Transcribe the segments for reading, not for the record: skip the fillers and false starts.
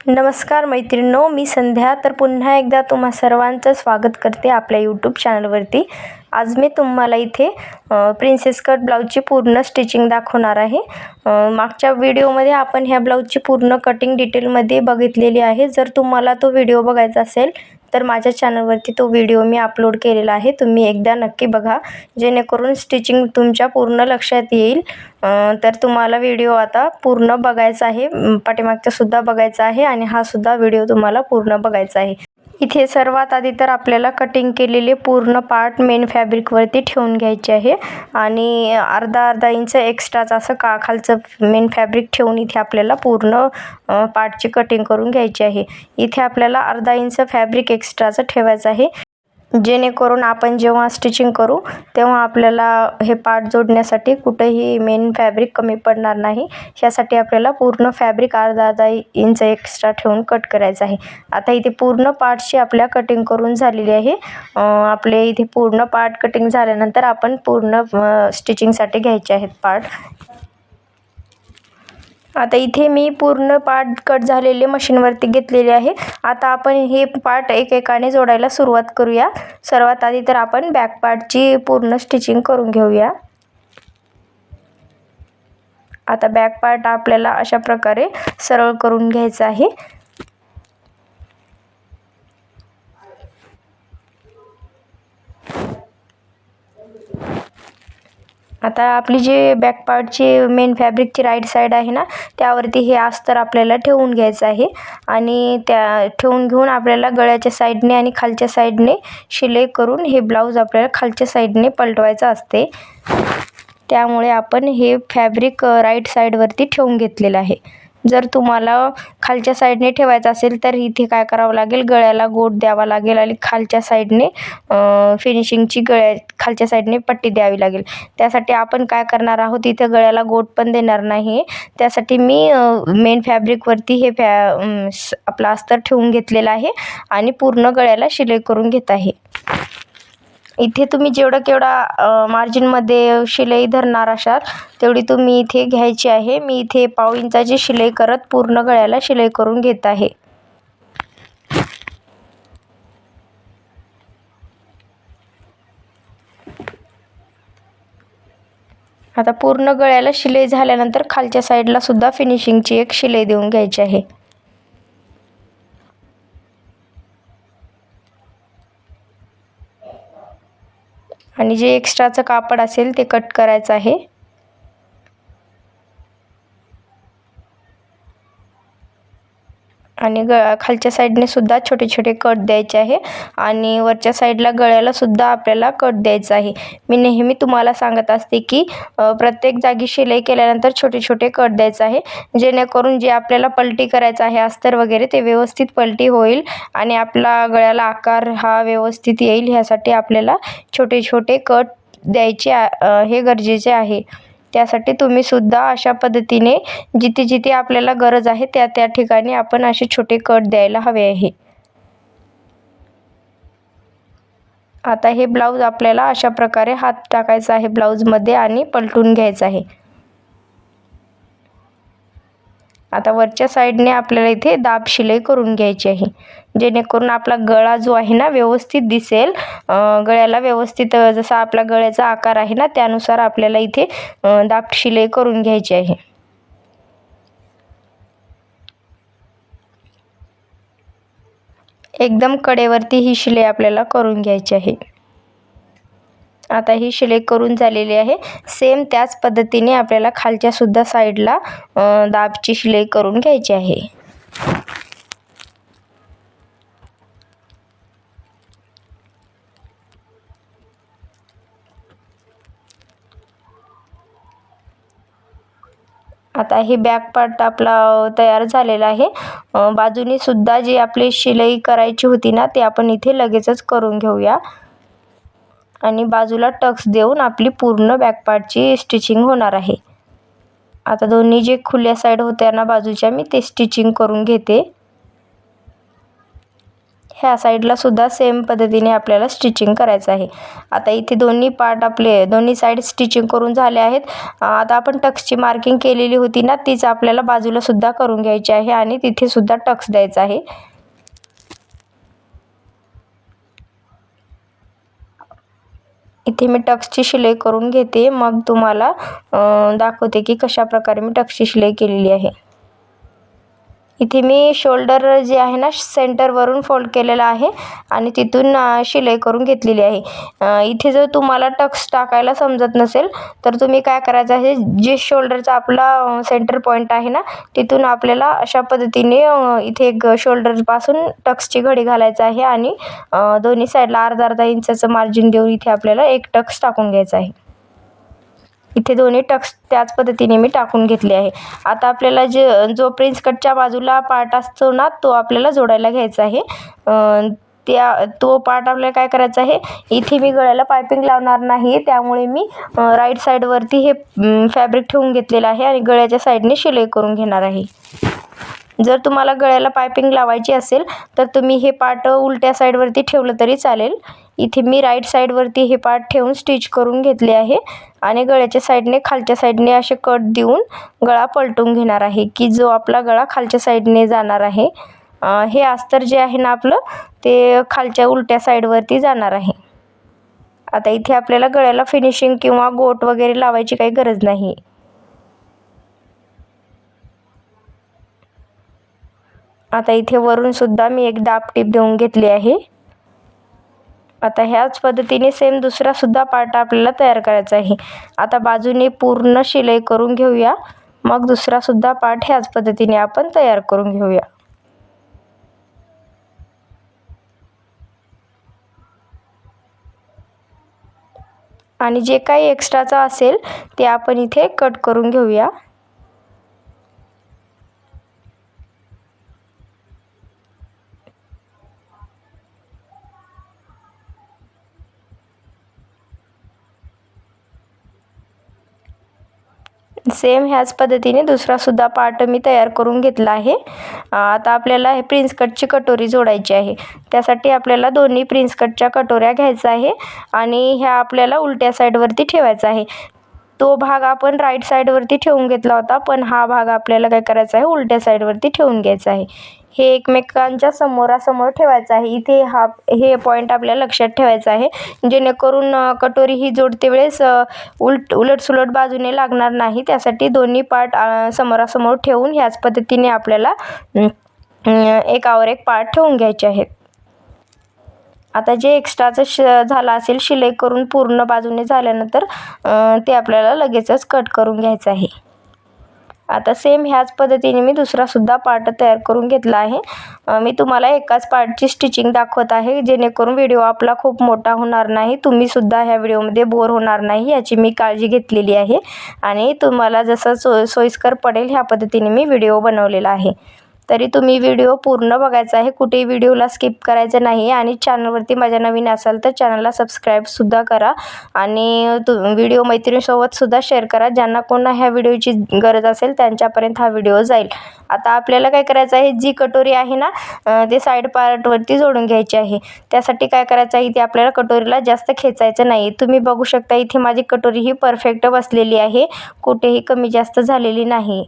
नमस्कार मैत्रिणींनो, मी संध्या. तर पुन्हा एकदा तुम्हा सर्वांचं स्वागत करते आपल्या यूट्यूब चॅनलवरती. आज मी तुम्हाला इथे प्रिन्सेस कट ब्लाऊजची पूर्ण स्टिचिंग दाखवणार आहे. मागच्या व्हिडिओमध्ये आपण ह्या ब्लाऊजची पूर्ण कटिंग डिटेलमध्ये बघितलेली आहे. जर तुम्हाला तो व्हिडिओ बघायचा असेल तर माझ्या चॅनलवरती तो व्हिडिओ मी अपलोड केलेला आहे. तुम्ही एकदा नक्की बघा, जेणेकरून स्टिचिंग तुमच्या पूर्ण लक्षात येईल. तर तुम्हाला व्हिडिओ आता पूर्ण बघायचा आहे, पाठीमागचा सुद्धा बघायचा आहे आणि हा सुद्धा व्हिडिओ तुम्हाला पूर्ण बघायचा आहे. इथे सर्वात आधी तर आपल्याला कटिंग केलेले पूर्ण पार्ट मेन फॅब्रिकवरती ठेवून घ्यायचे आहे आणि अर्धा इंच एक्स्ट्राचं असं खालचं मेन फॅब्रिक ठेवून इथे आपल्याला पूर्ण पार्टची कटिंग करून घ्यायची आहे. इथे आपल्याला अर्धा इंच फॅब्रिक एक्स्ट्राचं ठेवायचं आहे, जेणेकरून आपण जेव्हा स्टिचिंग करू तेव्हा आपल्याला हे पार्ट जोडण्यासाठी कुठेही मेन फॅब्रिक कमी पडणार नाही. ह्यासाठी आपल्याला पूर्ण फॅब्रिक अर्धा इंच एक्स्ट्रा ठेवून कट करायचं आहे. आता इथे पूर्ण पार्टची आपल्या कटिंग करून झालेली आहे. आपले इथे पूर्ण पार्ट कटिंग झाल्यानंतर आपण पूर्ण स्टिचिंगसाठी घ्यायचे आहेत पार्ट. आता इथे मी पूर्ण पार्ट कट झालेले मशीनवरती घेतलेले आहे. आता आपण हे पार्ट एकेकाने जोडायला सुरुवात करूया. सर्वात आधी तर आपण बॅक पार्टची पूर्ण स्टिचिंग करून घेऊया. आता बॅक पार्ट आपल्याला अशा प्रकारे सरळ करून घ्यायचा आहे. आता आपली जे बॅक पार्टची मेन फॅब्रिकची राईट साईड आहे ना, त्यावरती हे अस्तर आपल्याला ठेवून घ्यायचं आहे आणि त्या ठेवून घेऊन आपल्याला गळ्याच्या साईडने आणि खालच्या साईडने शिलाई करून हे ब्लाऊज आपल्याला खालच्या साईडने पलटवायचं असते. त्यामुळे आपण हे फॅब्रिक राईट साईडवरती ठेवून घेतलेलं आहे. जर तुम्हाला खालच्या साईडने ठेवायचं असेल तर इथे काय करावं लागेल, गळ्याला गोट द्यावा लागेल आणि खालच्या साईडने फिनिशिंगची खालच्या साईडने पट्टी द्यावी लागेल. त्यासाठी आपण काय करणार आहोत, इथे गळ्याला गोट पण देणार नाही. त्यासाठी मी मेन फॅब्रिकवरती हे आपला अस्तर ठेवून घेतलेला आहे आणि पूर्ण गळ्याला शिलाई करून घेत आहे. इथे तुम्ही केवढा मार्जिनमध्ये शिलाई धरणार असाल तेवढी तुम्ही इथे घ्यायची आहे. मी इथे पाव इंचाची शिलाई करत पूर्ण गळ्याला शिलाई करून घेत आहे. आता पूर्ण गळ्याला शिलाई झाल्यानंतर खालच्या साईडला सुद्धा फिनिशिंगची एक शिलाई देऊन घ्यायची आहे. आणि जे एक्स्ट्राचं कापड असेल ते कट करायचं आहे. आणि खालच्या साईडने सुद्धा छोटे छोटे कट द्यायचे आहे आणि वरच्या साईडला गळ्याला सुद्धा आपल्याला कट द्यायचा आहे. मी नेहमी तुम्हाला सांगत असते की प्रत्येक जागी शिलाई केल्यानंतर छोटे छोटे कट द्यायचं आहे, जेणेकरून जे आपल्याला पलटी करायचं आहे अस्तर वगैरे ते व्यवस्थित पलटी होईल आणि आपला गळ्याला आकार हा व्यवस्थित येईल. ह्यासाठी आपल्याला छोटे छोटे कट द्यायचे हे गरजेचे आहे. त्यासाठी तुम्ही सुद्धा अशा पद्धतीने जिथे जिथे आपल्याला गरज आहे त्या ठिकाणी आपण असे छोटे कट द्यायला हवे आहे. आता हे ब्लाऊज आपल्याला अशा प्रकारे हात टाकायचा आहे ब्लाऊजमध्ये आणि पलटून घ्यायचा आहे. आता वरच्या साईडने आपल्याला इथे दाब शिलाई करून घ्यायची आहे, जेणेकरून आपला गळा जो आहे ना व्यवस्थित दिसेल. गळ्याला व्यवस्थित जसा आपला गळ्याचा आकार आहे ना त्यानुसार आपल्याला इथे दाब शिलाई करून घ्यायची आहे. एकदम कडेवरती ही शिलाई आपल्याला करून घ्यायची आहे. आता ही शिलाई करून झालेली आहे. सेम त्याच पद्धतीने आपल्याला खालच्या सुद्धा साईडला दाबची शिलाई करून घ्यायची आहे. आता हे बॅक पार्ट आपला तयार झालेला आहे. बाजूने सुद्धा जी आपली शिलाई करायची होती ना ते आपण इथे लगेचच करून घेऊया आणि बाजूला टक्स देऊन आपली पूर्ण बॅक पार्टची स्टिचिंग होणार आहे. आता दोन्ही जे खुल्या साईड होत्या ना बाजूच्या मी ते स्टिचिंग करून घेते. ह्या साईडला सुद्धा सेम पद्धतीने आपल्याला स्टिचिंग करायचं आहे। आता इथे दोन्ही पार्ट आपले दोन्ही साईड स्टिचिंग करून झाले आहेत। आता आपण टक्सची मार्किंग केलेली होती ना, तीच आपल्याला बाजूला सुद्धा करून घ्यायची आहे आणि तिथे सुद्धा टक्स द्यायचा आहे। इथे मी टक्सची शिलाई करून घेते, मग तुम्हाला दाखवते की कशा प्रकारे मी टक्सची शिलाई केलेली आहे। इथे मी शोल्डर जे आहे ना, सेंटरवरून फोल्ड केलेला आहे आणि तिथून शिलाई करून घेतलेली आहे। इथे जर तुम्हाला टक्स टाकायला समजत नसेल तर तुम्ही काय करायचं आहे, जे शोल्डरचा आपला सेंटर पॉईंट आहे ना, तिथून आपल्याला अशा पद्धतीने इथे एक शोल्डरपासून टक्सची घडी घालायचं आहे आणि दोन्ही साईडला अर्धा अर्धा इंचाचं मार्जिन देऊन इथे आपल्याला एक टक्स टाकून घ्यायचा आहे। इथे दोन्ही टक्स त्याच पद्धतीने मी टाकून घेतले आहे। आता आपल्याला जो प्रिन्स कटच्या बाजूला पार्ट असतो ना, तो आपल्याला जोडायला घ्यायचा आहे। तो पार्ट आपल्याला काय करायचा आहे, इथे मी गळ्याला पायपिंग लावणार नाही, त्यामुळे मी राईट साईडवरती हे फॅब्रिक ठेवून घेतलेलं आहे आणि गळ्याच्या साईडने शिलाई करून घेणार आहे। जर तुम्हाला गळ्याला पायपिंग लावायची असेल तर तुम्ही हे पार्ट उलट्या साईडवरती ठेवलं तरी चालेल। इथे मी राईट साईडवरती हे पार्ट ठेवून स्टिच करून घेतले आहे आणि गळ्याच्या साईडने खालच्या साईडने असे कट देऊन गळा पलटून घेणार आहे की जो आपला गळा खालच्या साईडने जाणार आहे। हे अस्तर जे आहे ना आपलं, ते खालच्या उलट्या साईडवरती जाणार आहे। आता इथे आपल्याला गळ्याला फिनिशिंग किंवा गोट वगैरे लावायची काही गरज नाही। आता इथे वरून सुद्धा मी एक दाब टीप देऊन घेतली आहे। आता ह्याच पद्धतीने सेम दुसरा सुद्धा पार्ट आपल्याला तयार करायचा आहे। आता बाजूने पूर्ण शिलाई करून घेऊया, मग दुसरा सुद्धा पार्ट ह्याच पद्धतीने आपण तयार करून घेऊया। आणि जे काही एक्स्ट्राचं असेल ते आपण इथे कट करून घेऊया। सेम ह्याच पद्धतीने दुसरा सुद्धा पार्ट मी तयार करून घेतला आहे। आता आपल्याला हे प्रिन्स कटची कटोरी जोडायची आहे। त्यासाठी आपल्याला दोन्ही प्रिन्स कटच्या कटोऱ्या घ्यायच्या आहे आणि ह्या आपल्याला उलट्या साईडवरती ठेवायचा आहे। तो भाग आपण राईट साईडवरती ठेवून घेतला होता, पण हा भाग आपल्याला काय करायचा आहे, उलट्या साईडवरती ठेवून घ्यायचा आहे। हे एकमेकांच्या समोरासमोर ठेवायचं आहे। इथे हे पॉईंट आपल्याला लक्षात ठेवायचं आहे, जेणेकरून कटोरी ही जोडते वेळेस उलटसुलट बाजूने लागणार नाही। त्यासाठी दोन्ही पार्ट समोरासमोर ठेवून ह्याच पद्धतीने आपल्याला एकावर एक पार्ट ठेवून घ्यायचे आहेत। आता जे एक्स्ट्राचं झालं असेल शिलाई करून पूर्ण बाजूने झाल्यानंतर ते आपल्याला लगेचच कट करून घ्यायचं आहे। आता सेम ह्याच पद्धतीने मी दुसरा सुद्धा पार्ट तयार करून घेतला आहे। मी तुम्हाला एकाच पार्टची स्टिचिंग दाखवत आहे, जेणेकरून व्हिडिओ आपला खूप मोठा होणार नाही, तुम्ही सुद्धा ह्या व्हिडिओमध्ये बोर होणार नाही याची मी काळजी घेतलेली आहे आणि तुम्हाला जसं सोयीस्कर पडेल ह्या पद्धतीने मी व्हिडिओ बनवलेला आहे। तरी तुम्ही व्हिडिओ पूर्ण बघायचा आहे, कुठेही व्हिडिओला स्किप करायचं नाही आणि चॅनलवरती माझ्या नवीन असाल तर चॅनलला सबस्क्राईबसुद्धा करा आणि व्हिडिओ मैत्रिणीसोबत सुद्धा शेअर करा, ज्यांना कोणा ह्या व्हिडिओची गरज असेल त्यांच्यापर्यंत हा व्हिडिओ जाईल। आता आपल्याला काय करायचं आहे, जी कटोरी आहे ना, ते साईड पार्टवरती जोडून घ्यायची आहे। त्यासाठी काय करायचं आहे, इथे आपल्याला कटोरीला जास्त खेचायचं नाही। तुम्ही बघू शकता इथे माझी कटोरी ही परफेक्ट बसलेली आहे, कुठेही कमी जास्त झालेली नाही।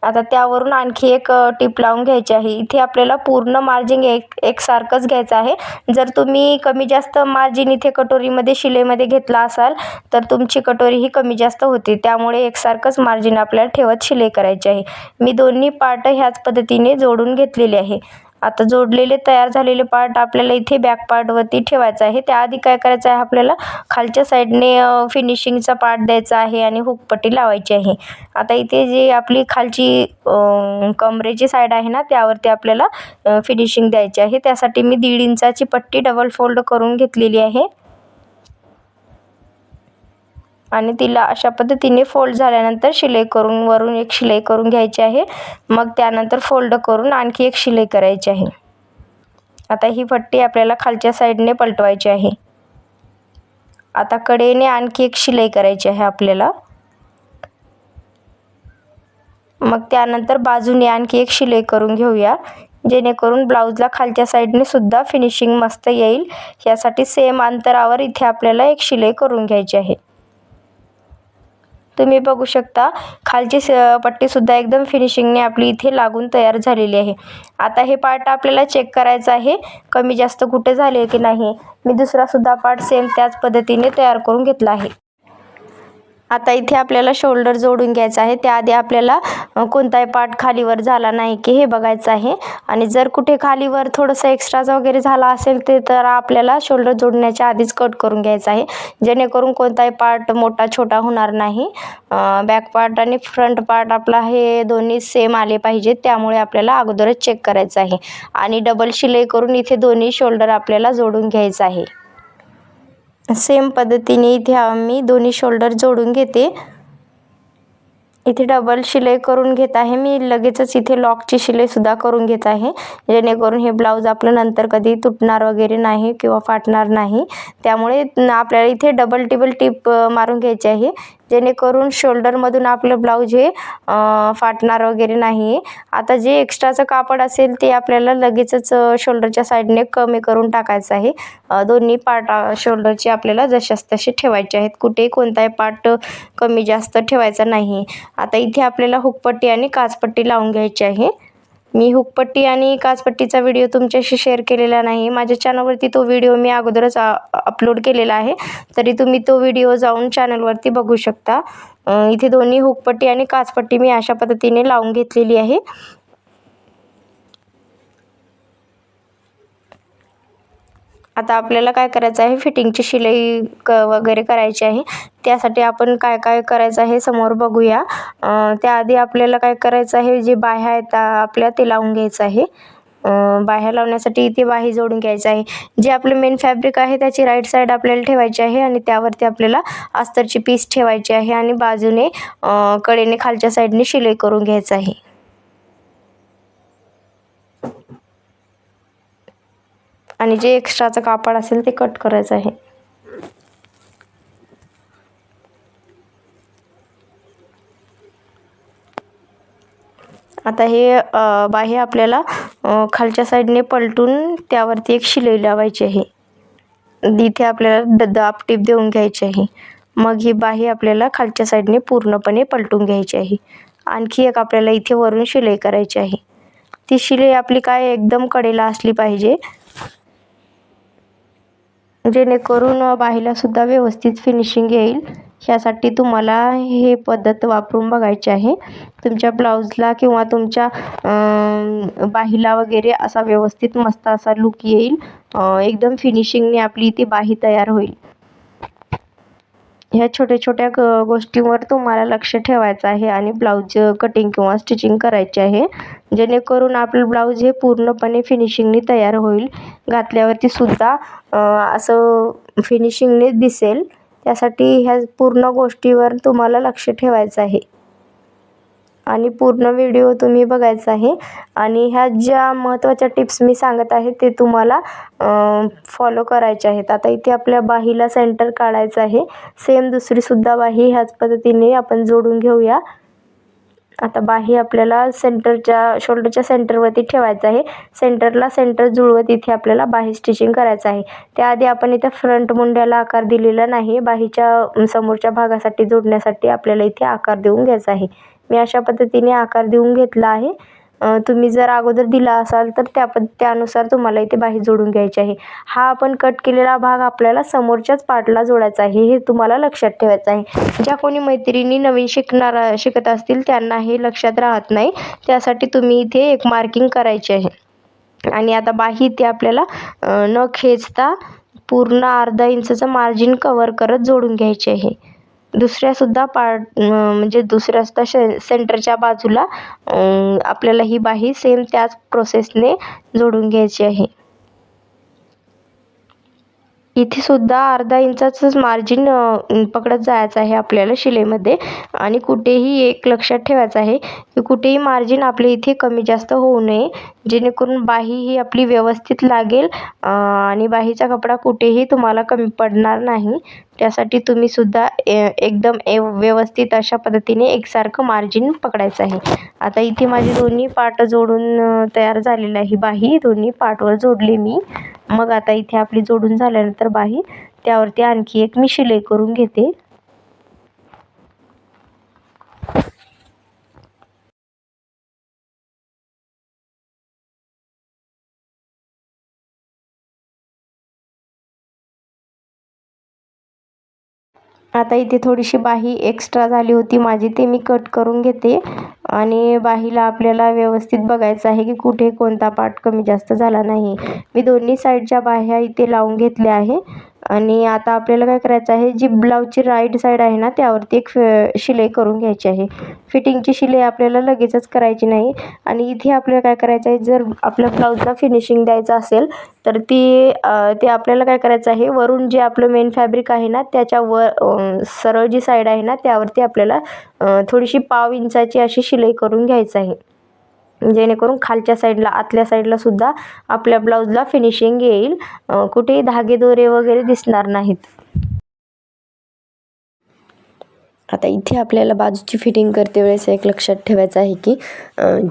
आता त्यावरून आणखी एक टीप लावून घ्यायची आहे। इथे आपल्याला पूर्ण मार्जिन एकसारखंच घ्यायचं आहे। जर तुम्ही कमी जास्त मार्जिन इथे कटोरीमध्ये शिलाईमध्ये घेतला असाल तर तुमची कटोरी ही कमी जास्त होते, त्यामुळे एकसारखंच मार्जिन आपल्याला ठेवत शिलाई करायची आहे। मी दोन्ही पार्ट ह्याच पद्धतीने जोडून घेतलेले आहे। आता जोडलेले तयार झालेले पार्ट आपल्याला इथे बॅक पार्टवरती ठेवायचं आहे। त्याआधी काय करायचं आहे, आपल्याला खालच्या साईडने फिनिशिंगचा पार्ट द्यायचा आहे आणि हुकपट्टी लावायची आहे। आता इथे जी आपली खालची कमरेची साईड आहे ना, त्यावरती आपल्याला फिनिशिंग द्यायची आहे। त्यासाठी मी 1.5 इंचाची पट्टी डबल फोल्ड करून घेतलेली आहे आणि तिला अशा पद्धतीने फोल्ड झाल्यानंतर शिलाई करून वरून एक शिलाई करून घ्यायची आहे, मग त्यानंतर फोल्ड करून आणखी एक शिलाई करायची आहे। आता ही पट्टी आपल्याला खालच्या साईडने पलटवायची आहे। आता कडेने आणखी एक शिलाई करायची आहे आपल्याला, मग त्यानंतर बाजूने आणखी एक शिलाई करून घेऊया। जेणेकरून ब्लाऊजला खालच्या साईडने सुद्धा फिनिशिंग मस्त येईल. यासाठी सेम अंतरावर इथे आपल्याला एक शिलाई करून घ्यायची आहे. तुम्ही बघू शकता खालची पट्टीसुद्धा एकदम फिनिशिंगने आपली इथे लागून तयार झालेली आहे. आता हे पार्ट आपल्याला चेक करायचं आहे कमी जास्त कुठे झाले की नाही. मी दुसरासुद्धा पार्ट सेम त्याच पद्धतीने तयार करून घेतला आहे. आता इथे आपल्याला शोल्डर जोडून घ्यायचं आहे. त्याआधी आपल्याला कोणताही पार्ट खालीवर झाला नाही की हे बघायचं आहे. आणि जर कुठे खालीवर थोडंसं एक्स्ट्राचा वगैरे झाला असेल ते तर आपल्याला शोल्डर जोडण्याच्या आधीच कट करून घ्यायचं आहे, जेणेकरून कोणताही पार्ट मोठा छोटा होणार नाही. बॅक पार्ट आणि फ्रंट पार्ट आपला हे दोन्ही सेम आले पाहिजेत, त्यामुळे आपल्याला अगोदरच चेक करायचं आहे. आणि डबल शिलाई करून इथे दोन्ही शोल्डर आपल्याला जोडून घ्यायचं आहे. सेम पद्धतीने इथे मी दोन्ही शोल्डर जोडून घेते. इथे डबल शिलाई करून घेत आहे मी. लगेचच इथे लॉकची शिलाईसुद्धा करून घेत आहे, जेणेकरून हे ब्लाऊज आपलं नंतर कधी तुटणार वगैरे नाही किंवा फाटणार नाही. त्यामुळे आपल्याला इथे डबल टिबल टिप मारून घ्यायची आहे, जेणेकरून शोल्डरमधून आपलं ब्लाऊज हे फाटणार वगैरे नाही. आता जे एक्स्ट्राचं कापड असेल ते आपल्याला लगेचच शोल्डरच्या साईडने कमी करून टाकायचं आहे. दोन्ही पार्ट शोल्डरचे आपल्याला जशास तसे ठेवायचे आहेत, कुठेही कोणताही पार्ट कमी जास्त ठेवायचा नाही. आता इथे आपल्याला हुकपट्टी आणि काचपट्टी लावून घ्यायची आहे. मी हुकपट्टी आणि काचपट्टीचा व्हिडिओ तुमच्याशी शेअर केलेला नाही. माझ्या चॅनलवरती तो व्हिडिओ मी अगोदरच अपलोड केलेला आहे, तरी तुम्ही तो व्हिडिओ जाऊन चॅनलवरती बघू शकता. इथे दोन्ही हुकपट्टी आणि काचपट्टी मी अशा पद्धतीने लावून घेतलेली आहे. आता आपल्याला काय करायचं आहे, फिटिंगची शिलाई वगैरे करायची आहे. त्यासाठी आपण काय काय करायचं आहे समोर बघूया. त्याआधी आपल्याला काय करायचं आहे, जे बाह्या आहेत आपल्या ते लावून घ्यायचं आहे. बाह्या लावण्यासाठी इथे बाही जोडून घ्यायचं आहे. जे आपलं मेन फॅब्रिक आहे त्याची राईट साईड आपल्याला ठेवायची आहे आणि त्यावरती आपल्याला अस्तरची पीस ठेवायची आहे आणि बाजूने कडेने खालच्या साईडने शिलाई करून घ्यायचं आहे. आणि जे एक्स्ट्राचं कापड असेल ते कट करायचं आहे. आता हे बाह्य आपल्याला खालच्या साईडने पलटून त्यावरती एक शिलाई लावायची आहे. इथे आपल्याला दाब टीप देऊन घ्यायची आहे. मग ही बाही आपल्याला खालच्या साईडने पूर्णपणे पलटून घ्यायची आहे. आणखी एक आपल्याला इथे वरून शिलाई करायची आहे. ती शिलाई आपली काय एकदम कडेला असली पाहिजे, जेणेकरून बाहीला सुद्धा व्यवस्थित फिनिशिंग येईल. ह्यासाठी तुम्हाला हे पद्धत वापरून बघायची आहे. तुमच्या ब्लाऊजला किंवा तुमच्या बाहीला वगैरे असा व्यवस्थित मस्त असा लुक येईल. एकदम फिनिशिंगने आपली ती बाही तयार होईल. ह्या छोट्या छोट्या गोष्टींवर तुम्हाला लक्ष ठेवायचं आहे आणि ब्लाऊज कटिंग किंवा स्टिचिंग करायची आहे, जेणेकरून आपलं ब्लाऊज हे पूर्णपणे फिनिशिंगने तयार होईल. घातल्यावरती सुद्धा असं फिनिशिंगने दिसेल. त्यासाठी ह्या पूर्ण गोष्टीवर तुम्हाला लक्ष ठेवायचं आहे आणि पूर्ण व्हिडिओ तुम्ही बघायचा आहे. आणि ह्या ज्या महत्त्वाच्या टिप्स मी सांगत आहे ते तुम्हाला फॉलो करायचे आहेत. आता इथे आपल्या बाहीला सेंटर काढायचं आहे. सेम दुसरीसुद्धा बाही ह्याच पद्धतीने आपण जोडून घेऊया. आता बाही आपल्याला सेंटरच्या शोल्डरच्या सेंटरवरती ठेवायचं आहे. सेंटरला सेंटर जुळवत इथे आपल्याला बाही स्टिचिंग करायचं आहे. त्याआधी आपण इथे फ्रंट मुंड्याला आकार दिलेला नाही. बाहीच्या समोरच्या भागासाठी जोडण्यासाठी आपल्याला इथे आकार देऊन घ्यायचा आहे. मी अशा पद्धतीने आकार देऊन घेतला आहे. तुम्ही जर अगोदर दिला असाल तर त्यानुसार तुम्हाला इथे बाही जोडून घ्यायची आहे. हा आपण कट केलेला भाग आपल्याला समोरच्याच पार्टला जोडायचा आहे, हे तुम्हाला लक्षात ठेवायचं आहे. ज्या कोणी मैत्रिणी नवीन शिकत असतील त्यांना हे लक्षात राहत नाही, त्यासाठी तुम्ही इथे एक मार्किंग करायची आहे. आणि आता बाही इथे आपल्याला न खेचता पूर्ण अर्धा इंचचं मार्जिन कव्हर करत जोडून घ्यायचे आहे. दुसऱ्यासुद्धा पार्ट म्हणजे दुसऱ्यासुद्धा सेंटरच्या बाजूला आपल्याला ही बाही सेम त्याच प्रोसेसने जोडून घ्यायची आहे. इथे सुद्धा अर्धा इंचाचंच मार्जिन पकडत जायचं आहे आपल्याला शिलाईमध्ये. आणि कुठेही एक लक्षात ठेवायचं आहे की कुठेही मार्जिन आपल्या इथे कमी जास्त होऊ नये, जेणेकरून बाही ही आपली व्यवस्थित लागेल आणि बाहीचा कपडा कुठेही तुम्हाला कमी पडणार नाही. त्यासाठी तुम्ही सुद्धा एकदम व्यवस्थित अशा पद्धतीने एकसारखं मार्जिन पकडायचं आहे. आता इथे माझे दोन्ही पार्ट जोडून तयार झालेलं आहे. बाही दोन्ही पार्टवर जोडली मी. मग आता इथे आपली जोडून झाल्यानंतर बाही त्यावरती आणखी एक मी शिलाई करून घेते. आता इथे थोडीशी बाही एक्स्ट्रा झाली होती माझी, ते मी कट करून घेते. आणि बाहीला आपल्याला व्यवस्थित बघायचं आहे की कुठे कोणता पार्ट कमी जास्त झाला नाही. मी दोन्ही साईडच्या बाह्या इथे लावून घेतल्या आहे. आणि आता आपल्याला काय करायचं आहे, जी ब्लाऊजची राईट साईड आहे ना त्यावरती एक शिलाई करून घ्यायची आहे. फिटिंगची शिलाई आपल्याला लगेचच करायची नाही. आणि इथे आपल्याला काय करायचं आहे, जर आपल्या ब्लाऊजला फिनिशिंग द्यायचं असेल तर ते आपल्याला काय करायचं आहे, वरून जे आपलं मेन फॅब्रिक आहे ना त्याच्या सरळ जी साईड आहे ना त्यावरती आपल्याला थोडीशी पाव इंचाची अशी शिलाई करून घ्यायचं आहे, जेणेकरून खालच्या साईडला आतल्या साईडला सुद्धा आपल्या ब्लाऊजला फिनिशिंग येईल, कुठेही धागे दोरे वगैरे दिसणार नाहीत. आता इथे आपल्याला बाजूची फिटिंग करते वेळेस एक लक्षात ठेवायचं आहे की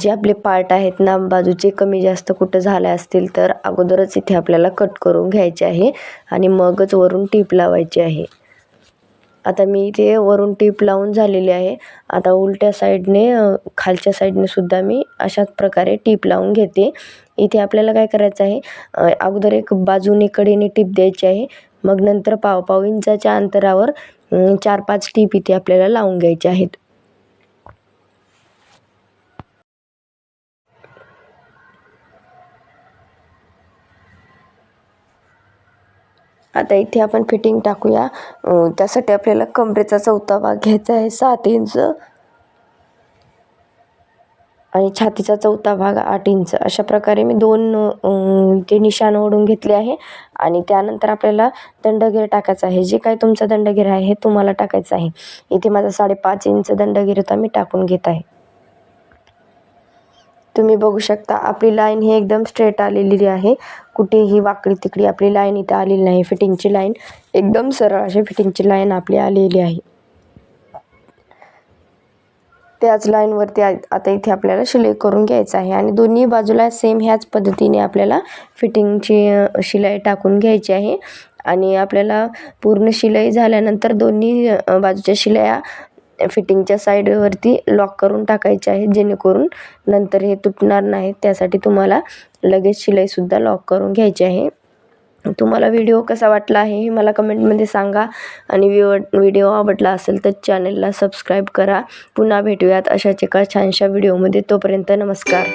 जे आपले पार्ट आहेत ना बाजूचे कमी जास्त कुठं झाले असतील तर अगोदरच इथे आपल्याला कट करून घ्यायचे आहे आणि मगच वरून टीप लावायची आहे. आता मी इथे वरून टीप लावून झालेली आहे. आता उलट्या साईडने खालच्या साईडने सुद्धा मी अशाच प्रकारे टीप लावून घेते. इथे आपल्याला काय करायचं आहे, अगोदर एक बाजूने कडेने टीप द्यायची आहे. मग नंतर पाव इंचाच्या अंतरावर 4-5 टीप इथे आपल्याला लावून घ्यायचे आहेत. आता इथे आपण फिटिंग टाकूया. त्यासाठी आपल्याला कमरेचा चौथा भाग घ्यायचा आहे 7 इंच आणि छातीचा चौथा भाग 8 इंच. अशा प्रकारे मी 2 ते निशाण ओढून घेतले आहे. आणि त्यानंतर आपल्याला दंडगेर टाकायचा आहे. जे काही तुमचा दंडगेर आहे हे तुम्हाला टाकायचं आहे. इथे माझा 5.5 इंच दंडगेर होता, मी टाकून घेत आहे. तुम्ही बघू शकता आपली लाईन ही एकदम स्ट्रेट आलेली आहे, कुठेही वाकडी तिकडी आपली लाईन इथे आलेली नाही. फिटिंगची लाईन एकदम सरळ अशी फिटिंगची लाईन आपली आलेली आहे. त्याच लाईनवरती आता इथे आपल्याला शिलाई करून घ्यायचं आहे आणि दोन्ही बाजूला सेम ह्याच पद्धतीने आपल्याला फिटिंगची शिलाई टाकून घ्यायची आहे. आणि आपल्याला पूर्ण शिलाई झाल्यानंतर दोन्ही बाजूच्या शिलाया फिटिंगच्या साईडवरती लॉक करून टाकायच्या आहेत, जेणेकरून नंतर हे तुटणार नाहीत. त्यासाठी तुम्हाला लगेच शिलाईसुद्धा लॉक करून घ्यायची आहे. तुम्हाला व्हिडिओ कसा वाटला आहे हे मला कमेंटमध्ये सांगा. आणि व्हिडिओ आवडला असेल तर चॅनलला सबस्क्राईब करा. पुन्हा भेटूयात अशाच एका छानशा व्हिडिओमध्ये. तोपर्यंत नमस्कार.